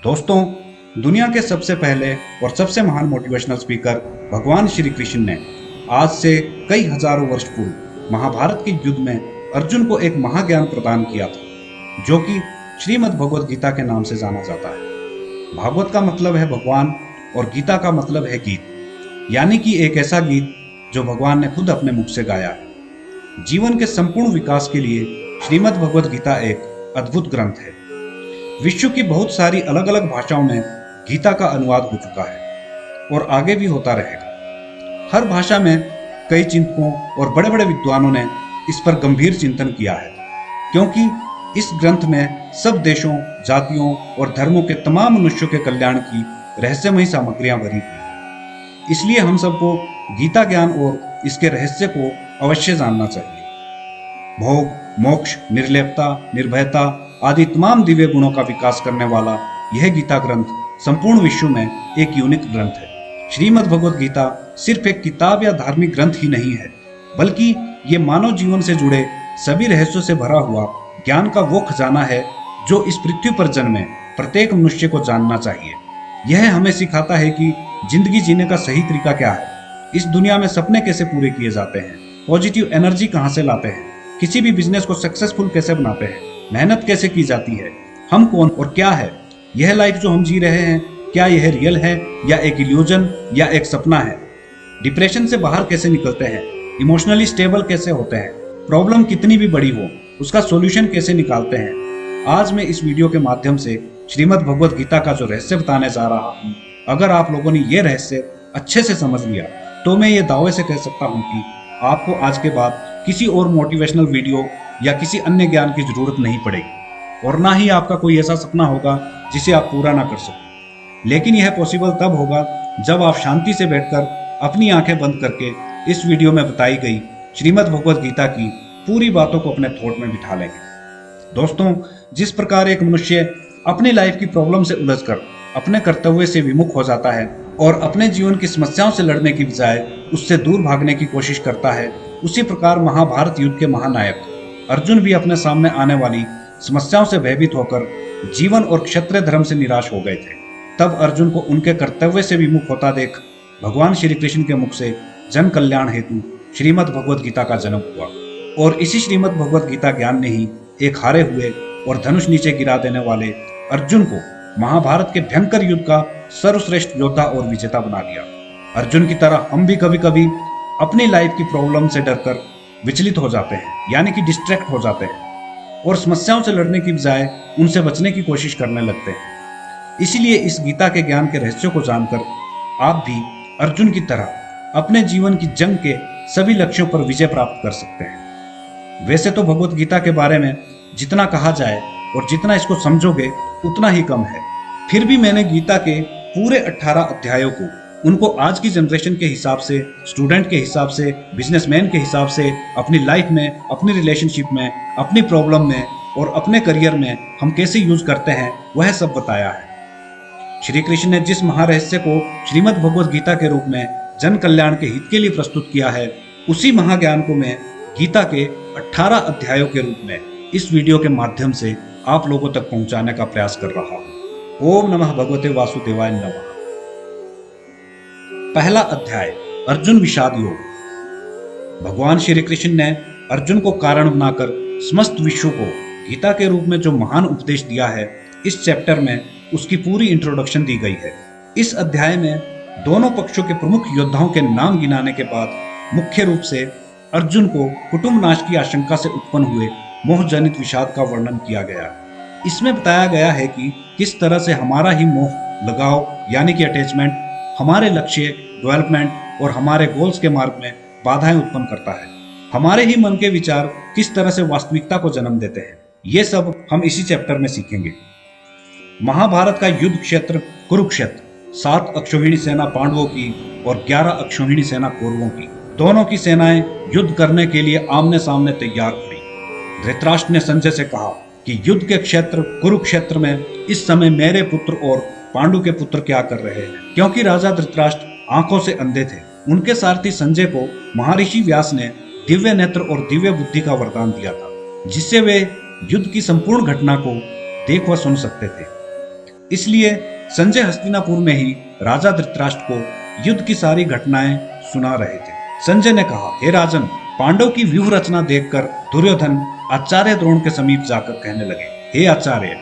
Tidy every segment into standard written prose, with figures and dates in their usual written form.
दोस्तों, दुनिया के सबसे पहले और सबसे महान मोटिवेशनल स्पीकर भगवान श्री कृष्ण ने आज से कई हजारों वर्ष पूर्व महाभारत के युद्ध में अर्जुन को एक महाज्ञान प्रदान किया था, जो कि श्रीमद् भगवद गीता के नाम से जाना जाता है। भागवत का मतलब है भगवान और गीता का मतलब है गीत, यानी कि एक ऐसा गीत जो भगवान ने खुद अपने मुख से गाया है। जीवन के संपूर्ण विकास के लिए श्रीमद् भगवद गीता एक अद्भुत ग्रंथ है। विश्व की बहुत सारी अलग अलग भाषाओं में गीता का अनुवाद हो चुका है और आगे भी होता रहेगा। हर भाषा में कई चिंतकों और बड़े बड़े विद्वानों ने इस पर गंभीर चिंतन किया है, क्योंकि इस ग्रंथ में सब देशों, जातियों और धर्मों के तमाम मनुष्यों के कल्याण की रहस्यमयी सामग्रियां भरी हुई। इसलिए हम सबको गीता ज्ञान और इसके रहस्य को अवश्य जानना चाहिए। भोग, मोक्ष, निर्लेपता, निर्भयता आदि तमाम दिव्य गुणों का विकास करने वाला यह गीता ग्रंथ संपूर्ण विश्व में एक यूनिक ग्रंथ है। श्रीमद् भगवद गीता सिर्फ एक किताब या धार्मिक ग्रंथ ही नहीं है, बल्कि ये मानव जीवन से जुड़े सभी रहस्यों से भरा हुआ ज्ञान का वो खजाना है जो इस पृथ्वी पर जन्मे प्रत्येक मनुष्य को जानना चाहिए। यह हमें सिखाता है कि जिंदगी जीने का सही तरीका क्या है, इस दुनिया में सपने कैसे पूरे किए जाते हैं, पॉजिटिव एनर्जी कहाँ से लाते हैं, किसी भी बिजनेस को सक्सेसफुल कैसे बनाते हैं, मेहनत कैसे की जाती है, हम कौन और क्या है, यह लाइफ जो हम जी रहे हैं क्या यह रियल है या एक इल्यूजन या एक सपना है, डिप्रेशन से बाहर कैसे निकलते हैं, इमोशनली स्टेबल कैसे होते हैं, प्रॉब्लम कितनी भी बड़ी हो उसका सॉल्यूशन कैसे निकालते हैं। आज मैं इस वीडियो के माध्यम से श्रीमद् भगवद गीता का जो रहस्य बताने जा रहा हूँ, अगर आप लोगों ने ये रहस्य अच्छे से समझ लिया तो मैं ये दावे से कह सकता हूँ कि आपको आज के बाद किसी और मोटिवेशनल वीडियो या किसी अन्य ज्ञान की जरूरत नहीं पड़ेगी, और ना ही आपका कोई ऐसा सपना होगा जिसे आप पूरा ना कर सको। लेकिन यह पॉसिबल तब होगा जब आप शांति से बैठकर अपनी आंखें बंद करके इस वीडियो में बताई गई श्रीमद् भगवद गीता की पूरी बातों को अपने थॉट में बिठा लेंगे। दोस्तों, जिस प्रकार एक मनुष्य अपनी लाइफ की प्रॉब्लम से उलझकर अपने कर्तव्य से विमुख हो जाता है और अपने जीवन की समस्याओं से लड़ने की बजाय उससे दूर भागने की कोशिश करता है, उसी प्रकार महाभारत युद्ध के महानायक अर्जुन भी अपने सामने आने वाली समस्याओं से भयभीत होकर जीवन और क्षत्रिय धर्म से निराश हो गए थे। तब अर्जुन को उनके कर्तव्य से विमुख होता देख भगवान श्री कृष्ण के मुख से जन कल्याण हेतु श्रीमद् भगवद गीता का जन्म हुआ, और इसी श्रीमद् भगवद गीता ज्ञान ने ही एक हारे हुए और धनुष नीचे गिरा देने वाले अर्जुन को महाभारत के भयंकर युद्ध का सर्वश्रेष्ठ योद्धा और विजेता बना दिया। अर्जुन की तरह हम भी कभी कभी अपनी लाइफ की प्रॉब्लम से डरकर विचलित हो जाते हैं, यानी कि डिस्ट्रैक्ट हो जाते हैं और समस्याओं से लड़ने की बजाय उनसे बचने की कोशिश करने लगते हैं। इसीलिए इस गीता के ज्ञान के रहस्यों को जानकर आप भी अर्जुन की तरह अपने जीवन की जंग के सभी लक्ष्यों पर विजय प्राप्त कर सकते हैं। वैसे तो भगवत गीता के बारे में जितना कहा जाए और जितना इसको समझोगे उतना ही कम है, फिर भी मैंने गीता के पूरे 18 अध्यायों को उनको आज की जनरेशन के हिसाब से, स्टूडेंट के हिसाब से, बिजनेसमैन के हिसाब से, अपनी लाइफ में, अपनी रिलेशनशिप में, अपनी प्रॉब्लम में और अपने करियर में हम कैसे यूज करते हैं वह सब बताया है। श्री कृष्ण ने जिस महारहस्य को श्रीमद् भगवद गीता के रूप में जन कल्याण के हित के लिए प्रस्तुत किया है, उसी महाज्ञान को मैं गीता के 18 अध्यायों के रूप में इस वीडियो के माध्यम से आप लोगों तक पहुंचाने का प्रयास कर रहा हूं। ओम नमः भगवते वासुदेवाय नमः। पहला अध्याय, अर्जुन विषाद योग। भगवान श्री कृष्ण ने अर्जुन को कारण बनाकर समस्त विश्व को गीता के रूप में जो महान उपदेश दिया है, इस चैप्टर में उसकी पूरी इंट्रोडक्शन दी गई है। इस अध्याय में दोनों पक्षों के प्रमुख योद्धाओं के नाम गिनाने के बाद मुख्य रूप से अर्जुन को कुटुंब नाश की आशंका से उत्पन्न हुए मोह जनित विषाद का वर्णन किया गया। इसमें बताया गया है कि किस तरह से हमारा ही मोह, लगाव यानी कि अटैचमेंट हमारे लक्ष्य, डेवलपमेंट और हमारे गोल्स के मार्ग में बाधाएं उत्पन्न करता है। हमारे ही मन के विचार किस तरह से वास्तविकता को जन्म देते हैं, ये सब हम इसी चैप्टर में सीखेंगे। महाभारत का युद्ध क्षेत्र कुरुक्षेत्र, 7 अक्षौहिणी सेना पांडवों की और 11 अक्षौहिणी सेना कौरवों की, दोनों की सेनाएं युद्ध करने के लिए आमने सामने तैयार खड़ी। धृतराष्ट्र ने संजय से कहा कि युद्ध के क्षेत्र कुरुक्षेत्र में इस समय मेरे पुत्र और पांडु के पुत्र क्या कर रहे हैं, क्योंकि राजा धृतराष्ट्र आंखों से अंधे थे। उनके सारथी संजय को महर्षि व्यास ने दिव्य नेत्र और दिव्य बुद्धि का वरदान दिया था, जिससे वे युद्ध की संपूर्ण घटना को देख व सुन सकते थे। इसलिए संजय हस्तिनापुर में ही राजा धृतराष्ट्र को युद्ध की सारी घटनाएं सुना रहे थे। संजय ने कहा, हे राजन, पांडव की व्यूह रचना देखकर दुर्योधन आचार्य द्रोण के समीप जाकर कहने लगे, हे आचार्य,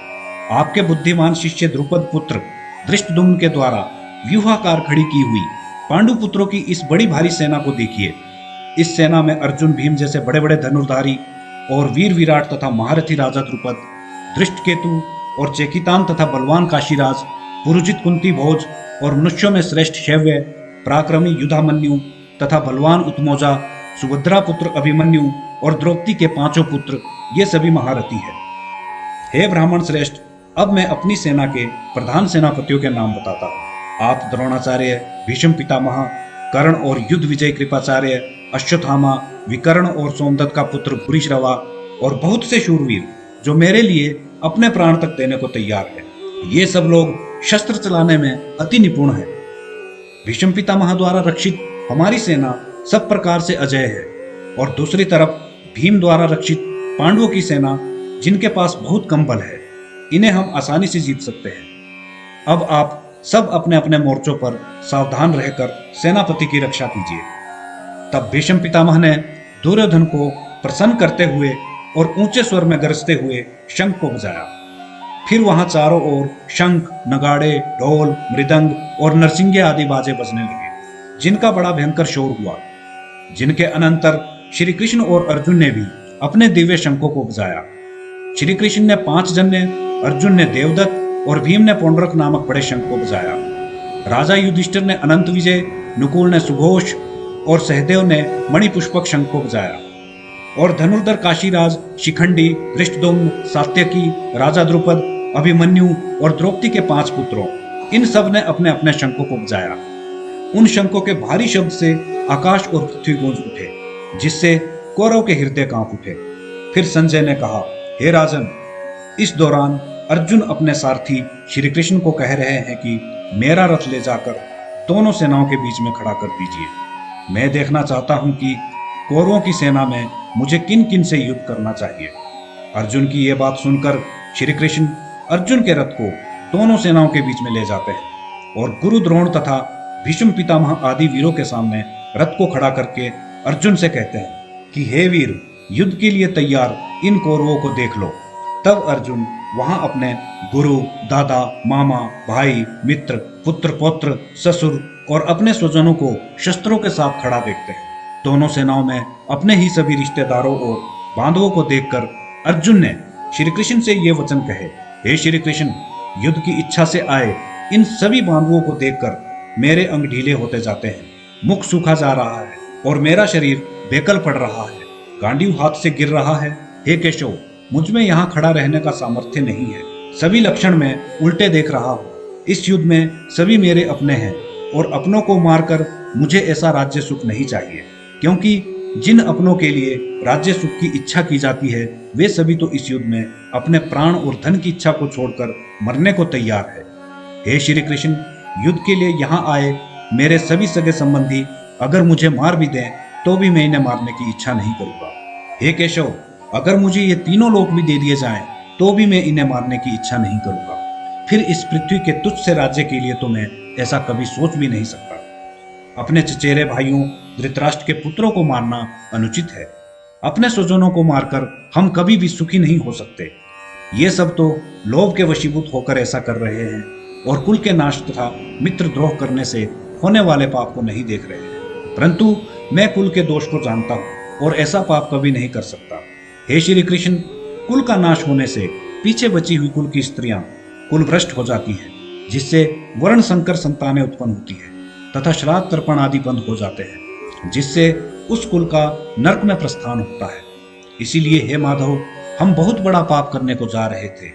आपके बुद्धिमान शिष्य द्रुपद पुत्र धृष्टद्युम्न के द्वारा व्यूहाकार खड़ी की हुई पांडु पुत्रों की इस बड़ी भारी सेना को देखिए। इस सेना में अर्जुन, भीम जैसे बड़े बड़े धनुर्धारी और वीर विराट तथा महारथी राजा द्रुपद, धृष्टकेतु और चेकितान तथा बलवान काशीराज, पुरुजित कुंती भोज और मनुष्यों में श्रेष्ठ शैव्य, पराक्रमी युधामन्यु तथा बलवान उत्मोजा, सुभद्रा पुत्र अभिमन्यु और द्रौपदी के 5 पुत्र, ये सभी महारथी हैं। हे ब्राह्मण श्रेष्ठ, अब मैं अपनी सेना के प्रधान सेनापतियों के नाम बताता हूँ। आप द्रोणाचार्य, भीष्म पितामह, कर्ण और युद्ध विजय कृपाचार्य, अश्वत्थामा, विकर्ण और सोमदत्त का पुत्र भूरिश्रवा और बहुत से शूरवीर जो मेरे लिए अपने प्राण तक देने को तैयार है। ये सब लोग शस्त्र चलाने में अति निपुण है। भीष्म पितामह द्वारा रक्षित हमारी सेना सब प्रकार से अजय है और दूसरी तरफ भीम द्वारा रक्षित पांडवों की सेना, जिनके पास बहुत कम बल है, इन्हें हम आसानी से जीत सकते हैं। अब आप सब अपने अपने मोर्चों पर सावधान रहकर सेनापति की रक्षा कीजिए। तब भीष्म पितामह ने दुर्योधन को प्रसन्न करते हुए और ऊंचे स्वर में गरजते हुए शंख को बजाया। फिर वहां चारों ओर शंख, नगाड़े, ढोल, मृदंग और नरसिंगे आदि बाजे बजने लगे, जिनका बड़ा भयंकर शोर हुआ। जिनके अनंतर श्री कृष्ण और अर्जुन ने भी अपने दिव्य शंखों को बजाया। श्री कृष्ण ने 5 जन्य, अर्जुन ने देवदत्त और भीम ने पौंड्रक नामक बड़े शंख को बजाया। राजा युधिष्ठिर ने अनंत विजय, नुकुल ने सुघोष और सहदेव ने मणिपुष्पक शंख को बजाया। और धनुर्धर काशीराज, शिखंडी, धृष्टद्युम्न, सात्यकी, राजा द्रुपद, अभिमन्यु और द्रौपदी के 5 पुत्रों, इन सब ने अपने अपने शंखों को बजाया। उन शंखों के भारी शब्द से आकाश और पृथ्वी गूंज उठे, जिससे कौरव के हृदय कांप उठे। फिर संजय ने कहा, हे राजन, इस दौरान अर्जुन अपने सारथी श्री कृष्ण को कह रहे हैं कि मेरा रथ ले जाकर दोनों सेनाओं के बीच में खड़ा कर दीजिए। मैं देखना चाहता हूं कि कौरवों की सेना में मुझे किन किन से युद्ध करना चाहिए। अर्जुन की यह बात सुनकर श्री कृष्ण अर्जुन के रथ को दोनों सेनाओं के बीच में ले जाते हैं और गुरु द्रोण तथा भीष्म पितामह आदि वीरों के सामने रथ को खड़ा करके अर्जुन से कहते हैं कि हे वीर, युद्ध के लिए तैयार इन कौरवों को देख लो। तब अर्जुन वहां अपने गुरु, दादा, मामा, भाई, मित्र, पुत्र, पौत्र, ससुर और अपने स्वजनों को शस्त्रों के साथ खड़ा देखते हैं। दोनों सेनाओं में अपने ही सभी रिश्तेदारों और बांधवों को देखकर अर्जुन ने श्री कृष्ण से ये वचन कहे, हे श्री कृष्ण, युद्ध की इच्छा से आए इन सभी बांधवों को देखकर मेरे अंग ढीले होते जाते हैं, मुख सूखा जा रहा है और मेरा शरीर बेकल पड़ रहा है, गांडीव हाथ से गिर रहा है। हे केशव, मुझ में यहाँ खड़ा रहने का सामर्थ्य नहीं है। सभी लक्षण में उल्टे देख रहा हूँ। इस युद्ध में सभी मेरे अपने हैं और अपनों को मारकर मुझे ऐसा राज्य सुख नहीं चाहिए, क्योंकि जिन अपनों के लिए राज्य सुख की इच्छा की जाती है, वे सभी तो इस युद्ध में अपने प्राण और धन की इच्छा को छोड़कर मरने को तैयार है। हे श्री कृष्ण, युद्ध के लिए यहाँ आए मेरे सभी सगे संबंधी अगर मुझे मार भी दें तो भी मैं इन्हें मारने की इच्छा नहीं करूंगा। हे केशव, अगर मुझे ये तीनों लोक भी दे दिए जाएं तो भी मैं इन्हें मारने की इच्छा नहीं करूंगा। फिर इस पृथ्वी के तुच्छ से राज्य के लिए तो मैं ऐसा कभी सोच भी नहीं सकता। अपने चचेरे भाइयों धृतराष्ट्र के पुत्रों को मारना अनुचित है। अपने स्वजनों को मारकर हम कभी भी सुखी नहीं हो सकते। ये सब तो लोभ के वशीभूत होकर ऐसा कर रहे हैं और कुल के नाश तथा मित्र द्रोह करने से होने वाले पाप को नहीं देख रहे हैं। परंतु मैं कुल के दोष को जानता हूँ और ऐसा पाप कभी नहीं कर सकता। हे श्री कृष्ण, कुल का नाश होने से पीछे बची हुई कुल की स्त्रियां कुल भ्रष्ट हो जाती हैं, जिससे वर्ण संकर संतानें उत्पन्न होती है तथा श्राद्ध तर्पण आदि बंद हो जाते हैं, जिससे उस कुल का नरक में प्रस्थान होता है। इसीलिए हे माधव, हम बहुत बड़ा पाप करने को जा रहे थे,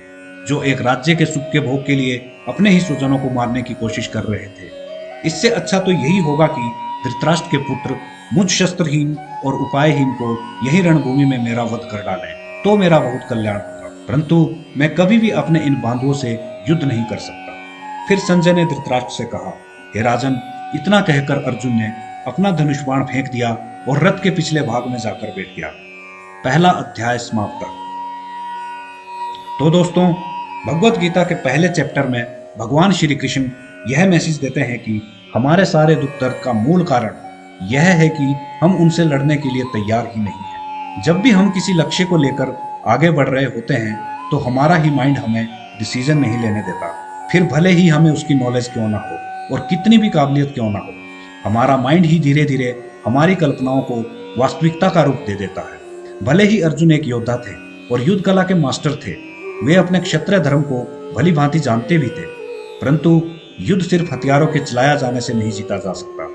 जो एक राज्य के सुख के भोग के लिए अपने ही स्वजनों को मारने की कोशिश कर रहे थे। इससे अच्छा तो यही होगा कि धृतराष्ट्र के पुत्र मुझ शस्त्रहीन और उपायहीन को यही रणभूमि में मेरा वध कर डालें, तो मेरा बहुत कल्याण होगा। परंतु मैं कभी भी अपने इन बांधवों से युद्ध नहीं कर सकता। फिर संजय ने धृतराष्ट्र से कहा, हे राजन, इतना कहकर अर्जुन ने अपना धनुष बाण फेंक दिया और रथ के पिछले भाग में जाकर बैठ गया। पहला अध्याय समाप्त। तो दोस्तों, भगवत गीता के पहले चैप्टर में भगवान श्री कृष्ण यह मैसेज देते हैं कि हमारे सारे दुख दर्द का मूल कारण यह है कि हम उनसे लड़ने के लिए तैयार ही नहीं है। जब भी हम किसी लक्ष्य को लेकर आगे बढ़ रहे होते हैं तो हमारा ही माइंड हमें डिसीजन नहीं लेने देता, फिर भले ही हमें उसकी नॉलेज क्यों ना हो और कितनी भी काबिलियत क्यों ना हो। हमारा माइंड ही धीरे धीरे हमारी कल्पनाओं को वास्तविकता का रूप दे देता है। भले ही अर्जुन एक योद्धा थे और युद्ध कला के मास्टर थे, वे अपने क्षत्रिय धर्म को भली भांति जानते भी थे, परंतु युद्ध सिर्फ हथियारों के चलाया जाने से नहीं जीता जा सकता।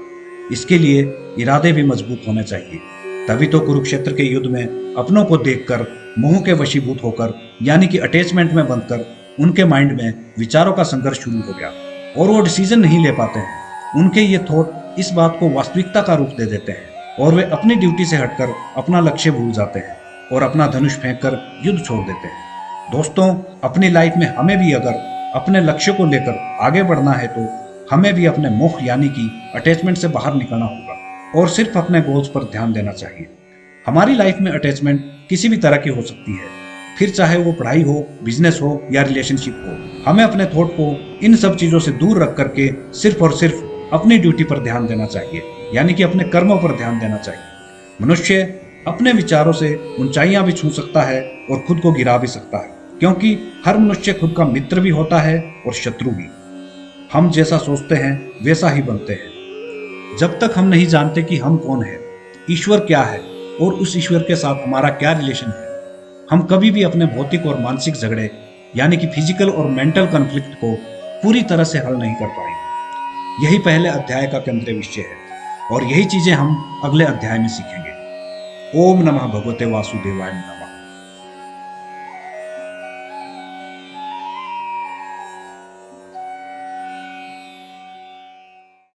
इसके लिए इरादे भी मजबूत होने चाहिए। तभी तो कुरुक्षेत्र के युद्ध में अपनों को देखकर मोह के वशीभूत होकर यानी कि अटैचमेंट में बंधकर उनके माइंड में विचारों का संघर्ष शुरू हो गया और वो डिसीजन नहीं ले पाते हैं। उनके ये थॉट इस बात को वास्तविकता का रूप दे देते हैं और वे अपनी ड्यूटी से हटकर अपना लक्ष्य भूल जाते हैं और अपना धनुष फेंककर युद्ध छोड़ देते हैं। दोस्तों, अपनी लाइफ में हमें भी अगर अपने लक्ष्य को लेकर आगे बढ़ना है तो हमें भी अपने मोह यानी कि अटैचमेंट से बाहर निकलना होगा और सिर्फ अपने गोल्स पर ध्यान देना चाहिए। हमारी लाइफ में अटैचमेंट किसी भी तरह की हो सकती है, फिर चाहे वो पढ़ाई हो, बिजनेस हो या रिलेशनशिप हो। हमें अपने थॉट को इन सब चीजों से दूर रख करके सिर्फ और सिर्फ अपनी ड्यूटी पर ध्यान देना चाहिए, यानी कि अपने कर्मों पर ध्यान देना चाहिए। मनुष्य अपने विचारों से ऊंचाइयां भी छू सकता है और खुद को गिरा भी सकता है, क्योंकि हर मनुष्य खुद का मित्र भी होता है और शत्रु भी। हम जैसा सोचते हैं वैसा ही बनते हैं। जब तक हम नहीं जानते कि हम कौन है, ईश्वर क्या है और उस ईश्वर के साथ हमारा क्या रिलेशन है, हम कभी भी अपने भौतिक और मानसिक झगड़े यानी कि फिजिकल और मेंटल कॉन्फ्लिक्ट को पूरी तरह से हल नहीं कर पाएंगे। यही पहले अध्याय का केंद्रीय विषय है और यही चीजें हम अगले अध्याय में सीखेंगे। ओम नमः भगवते वासुदेवाय नमः।